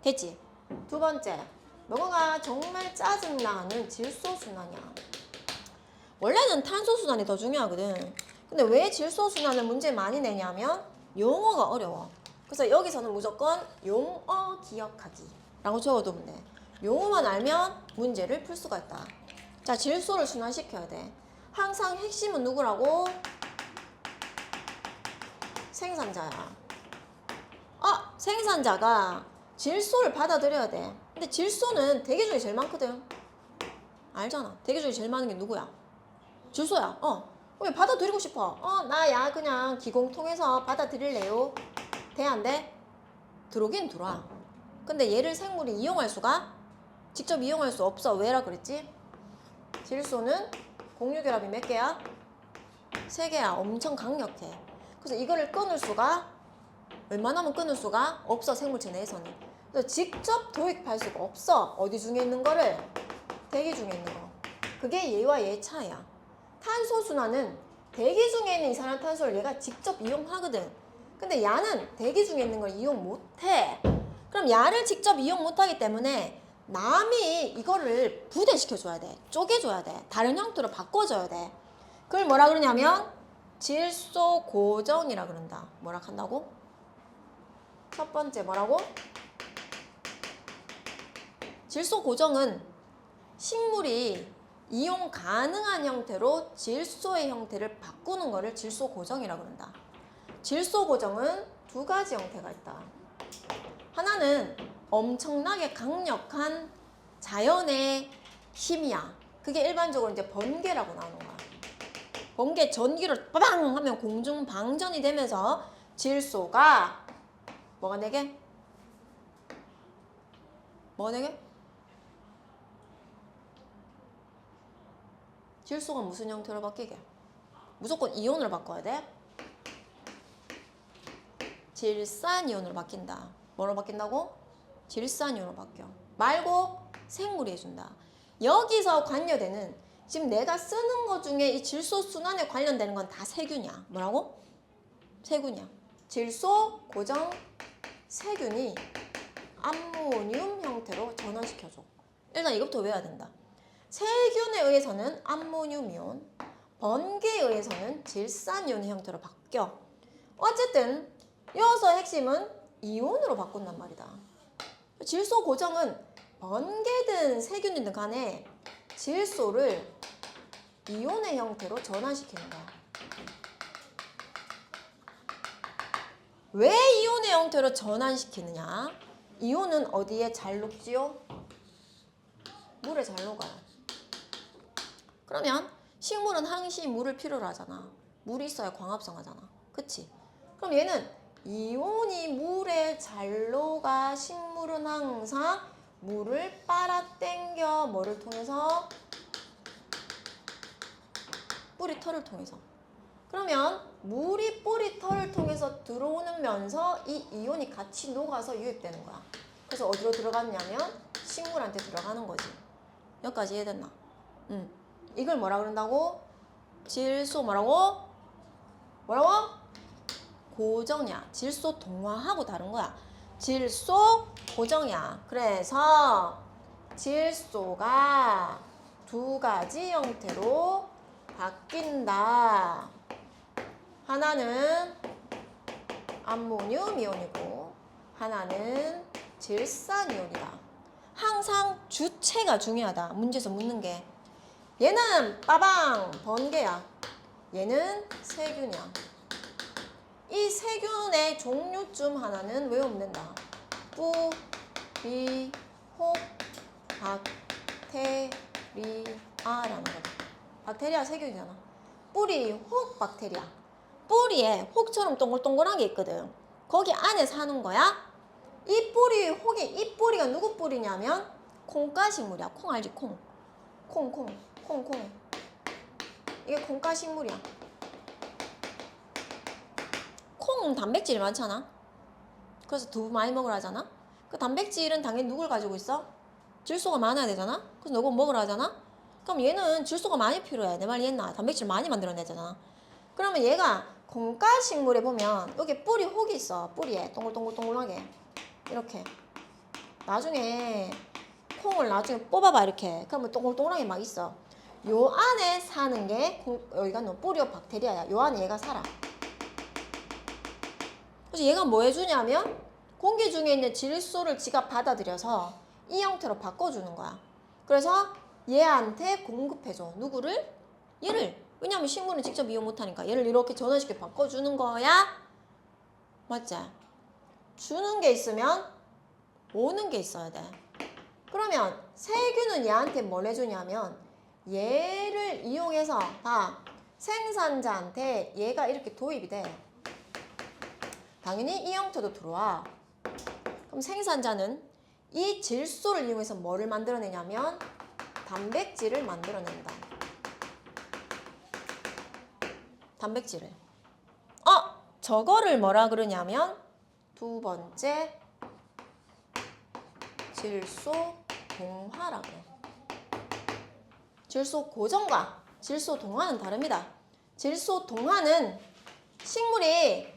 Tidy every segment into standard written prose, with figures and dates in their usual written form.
됐지? 두 번째, 너가 정말 짜증나는 질소순환이야. 원래는 탄소순환이 더 중요하거든. 근데 왜 질소순환을 문제 많이 내냐면 용어가 어려워. 그래서 여기서는 무조건 용어 기억하기 라고 적어두면 돼. 용어만 알면 문제를 풀 수가 있다. 자, 질소를 순환시켜야 돼. 항상 핵심은 누구라고? 생산자야. 생산자가 질소를 받아들여야 돼. 근데 질소는 대기 중에 제일 많거든. 알잖아. 대기 중에 제일 많은 게 누구야? 질소야. 왜 받아들이고 싶어? 나야 그냥 기공 통해서 받아들일래요. 돼, 안 돼? 들어오긴 들어와. 근데 얘를 생물이 이용할 수가? 직접 이용할 수 없어. 왜라 그랬지? 질소는 공유결합이 몇 개야? 3개야. 엄청 강력해. 그래서 이거를 끊을 수가 웬만하면 끊을 수가 없어. 생물체 내에서는. 그래서 직접 도입할 수가 없어. 어디 중에 있는 거를? 대기 중에 있는 거. 그게 얘와 얘의 차이야. 탄소순환은 대기 중에 있는 이산화탄소를 얘가 직접 이용하거든. 근데 야는 대기 중에 있는 걸 이용 못해. 그럼 야를 직접 이용 못하기 때문에 남이 이거를 부대시켜줘야 돼. 쪼개줘야 돼. 다른 형태로 바꿔줘야 돼. 그걸 뭐라 그러냐면 질소 고정이라 그런다. 뭐라 한다고? 첫 번째 뭐라고? 질소 고정은 식물이 이용 가능한 형태로 질소의 형태를 바꾸는 거를 질소 고정이라고 그런다. 질소 고정은 2가지 형태가 있다. 하나는 엄청나게 강력한 자연의 힘이야. 그게 일반적으로 이제 번개라고 나오는 거야. 번개 전기를 빠방 하면 공중 방전이 되면서 질소가 뭐가 되게? 뭐가 되게? 질소가 무슨 형태로 바뀌게? 무조건 이온으로 바꿔야 돼? 질산이온으로 바뀐다. 뭐로 바뀐다고? 질산이온으로 바뀌어. 말고 생물이 해준다. 여기서 관여되는 지금 내가 쓰는 것 중에 이 질소 순환에 관련되는 건 다 세균이야. 뭐라고? 세균이야. 질소 고정 세균이 암모늄 형태로 전환시켜줘. 일단 이것부터 외워야 된다. 세균에 의해서는 암모늄이온, 번개에 의해서는 질산이온 형태로 바뀌어. 어쨌든 여기서 핵심은 이온으로 바꾼단 말이다. 질소 고정은 번개든 세균이든 간에 질소를 이온의 형태로 전환시키는 거야. 왜 이온의 형태로 전환시키느냐? 이온은 어디에 잘 녹지요? 물에 잘 녹아요. 그러면 식물은 항시 물을 필요로 하잖아. 물이 있어야 광합성하잖아. 그치? 그럼 얘는 이온이 물에 잘 녹아. 식물은 항상 물을 빨아당겨. 뭐를 통해서? 뿌리 털을 통해서. 그러면 물이 뿌리 털을 통해서 들어오면서 이 이온이 같이 녹아서 유입되는 거야. 그래서 어디로 들어갔냐면 식물한테 들어가는 거지. 여기까지 이해됐나? 이걸 뭐라 그런다고? 질소 뭐라고? 뭐라고? 고정이야. 질소 동화하고 다른 거야. 질소 고정이야. 그래서 질소가 2가지 형태로 바뀐다. 하나는 암모늄 이온이고 하나는 질산이온이다. 항상 주체가 중요하다. 문제에서 묻는 게. 얘는 빠방 번개야. 얘는 세균이야. 이 세균의 종류 중 하나는 외우면 된다. 뿌리, 혹, 박테리아라는 거다. 박테리아 세균이잖아. 뿌리, 혹, 박테리아. 뿌리에 혹처럼 동글동글한 게 있거든. 거기 안에 사는 거야. 이 뿌리, 혹이, 이 뿌리가 누구 뿌리냐면 콩가식물이야. 콩 알지? 콩. 콩. 이게 콩가식물이야. 콩은 단백질이 많잖아. 그래서 두부 많이 먹으라 하잖아. 그 단백질은 당연히 누굴 가지고 있어? 질소가 많아야 되잖아. 그래서 너가 먹으라 하잖아. 그럼 얘는 질소가 많이 필요해. 내 말 이해했나? 단백질 많이 만들어내잖아. 그러면 얘가 콩가식물에 보면 여기 뿌리 혹이 있어. 뿌리에 동글동글동글하게 이렇게 나중에 콩을 나중에 뽑아봐 이렇게. 그러면 동글동글하게 막 있어. 요 안에 사는 게 여기가 뿌리오 박테리아야. 요 안에 얘가 살아. 그래서 얘가 뭐 해주냐면 공기 중에 있는 질소를 지가 받아들여서 이 형태로 바꿔주는 거야. 그래서 얘한테 공급해줘. 누구를? 얘를. 왜냐면 식물은 직접 이용 못하니까 얘를 이렇게 전환시켜 바꿔주는 거야. 맞지? 주는 게 있으면 오는 게 있어야 돼. 그러면 세균은 얘한테 뭘 해주냐면 얘를 이용해서 생산자한테 얘가 이렇게 도입이 돼. 당연히 이 형태도 들어와. 그럼 생산자는 이 질소를 이용해서 뭐를 만들어내냐면 단백질을 만들어낸다. 단백질을. 저거를 뭐라 그러냐면 두 번째 질소 동화라고 해. 질소 고정과 질소 동화는 다릅니다. 질소 동화는 식물이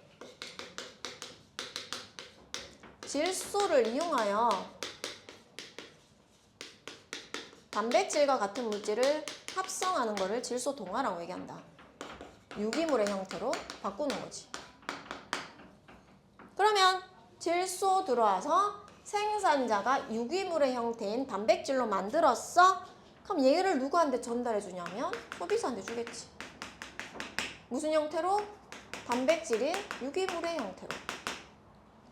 질소를 이용하여 단백질과 같은 물질을 합성하는 것을 질소 동화라고 얘기한다. 유기물의 형태로 바꾸는 거지. 그러면 질소 들어와서 생산자가 유기물의 형태인 단백질로 만들었어? 그럼 얘를 누구한테 전달해 주냐면 소비자한테 주겠지. 무슨 형태로? 단백질인 유기물의 형태로.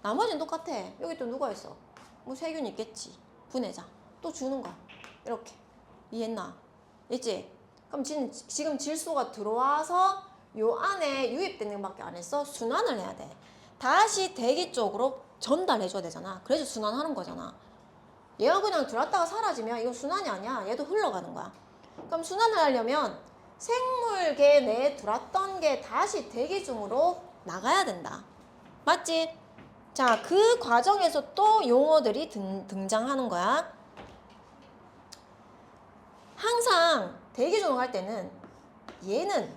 나머지는 똑같아. 여기 또 누가 있어? 뭐 세균 있겠지. 분해자. 또 주는 거야. 이렇게. 이해했나? 있지? 그럼 지금 질소가 들어와서 요 안에 유입되는 것밖에 안 했어. 순환을 해야 돼. 다시 대기 쪽으로 전달해줘야 되잖아. 그래서 순환하는 거잖아. 얘가 그냥 들어왔다가 사라지면 이건 순환이 아니야. 얘도 흘러가는 거야. 그럼 순환을 하려면 생물계 내에 들어왔던 게 다시 대기 중으로 나가야 된다. 맞지? 자, 그 과정에서 또 용어들이 등장하는 거야. 항상 대기 중으로 갈 때는 얘는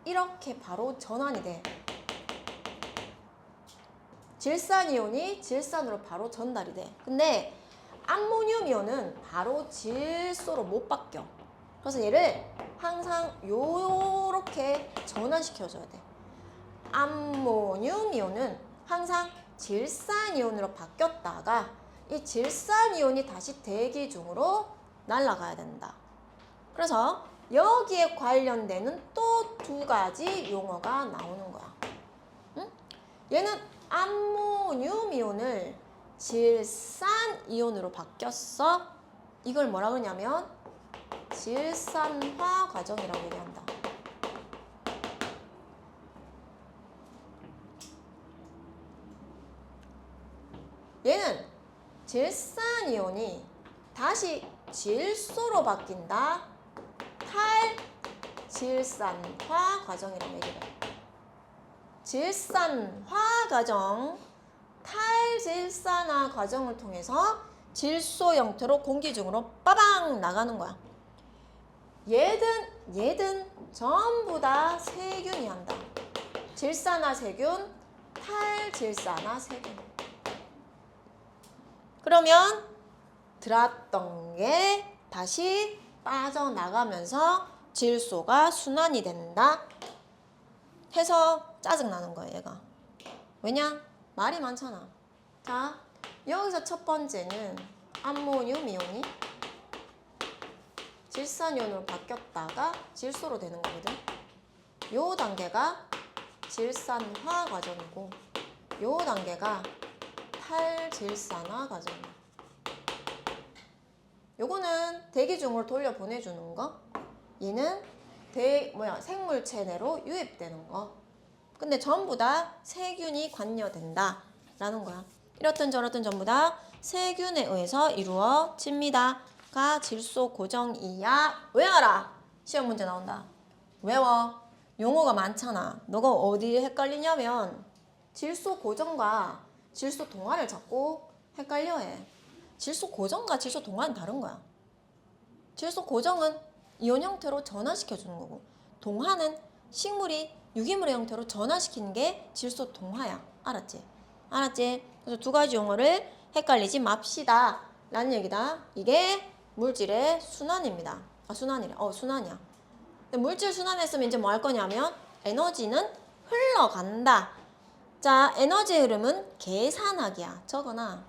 이렇게 바로 전환이 돼. 질산이온이 질산으로 바로 전달이 돼. 근데 암모늄 이온은 바로 질소로 못 바뀌어. 그래서 얘를 항상 요렇게 전환시켜줘야 돼. 암모늄 이온은 항상 질산이온으로 바뀌었다가 이 질산이온이 다시 대기 중으로 날아가야 된다. 그래서 여기에 관련되는 또 두 가지 용어가 나오는 거야. 응? 얘는 암모늄 이온을 질산이온으로 바뀌었어. 이걸 뭐라 그러냐면 질산화 과정이라고 얘기한다. 얘는 질산이온이 다시 질소로 바뀐다. 탈질산화 과정이라고 얘기해. 질산화 과정, 탈질산화 과정을 통해서 질소 형태로 공기 중으로 빠방 나가는 거야. 얘든 전부 다 세균이 한다. 질산화 세균, 탈질산화 세균. 그러면 들어왔던 게 다시 빠져나가면서 질소가 순환이 된다 해서 짜증나는 거예요, 얘가. 왜냐? 말이 많잖아. 자, 여기서 첫 번째는 암모늄 이온이 질산이온으로 바뀌었다가 질소로 되는 거거든. 요 단계가 질산화 과정이고 요 단계가 탈질산화 과정이야. 요거는 대기 중으로 돌려 보내주는 거. 얘는 생물체 내로 유입되는 거. 근데 전부 다 세균이 관여된다 라는 거야. 이렇든 저렇든 전부 다 세균에 의해서 이루어집니다. 가 질소 고정이야. 외워라. 시험 문제 나온다. 외워. 용어가 많잖아. 너가 어디 헷갈리냐면 질소 고정과 질소 동화를 자꾸 헷갈려해. 질소 고정과 질소 동화는 다른 거야. 질소 고정은 이온 형태로 전환시켜주는 거고, 동화는 식물이 유기물의 형태로 전환시키는 게 질소 동화야. 알았지? 알았지? 그래서 두 가지 용어를 헷갈리지 맙시다 라는 얘기다. 이게 물질의 순환입니다. 아 순환이래. 순환이야. 근데 물질 순환했으면 이제 뭐 할 거냐면 에너지는 흘러간다. 자, 에너지 흐름은 계산하기야. 적어놔.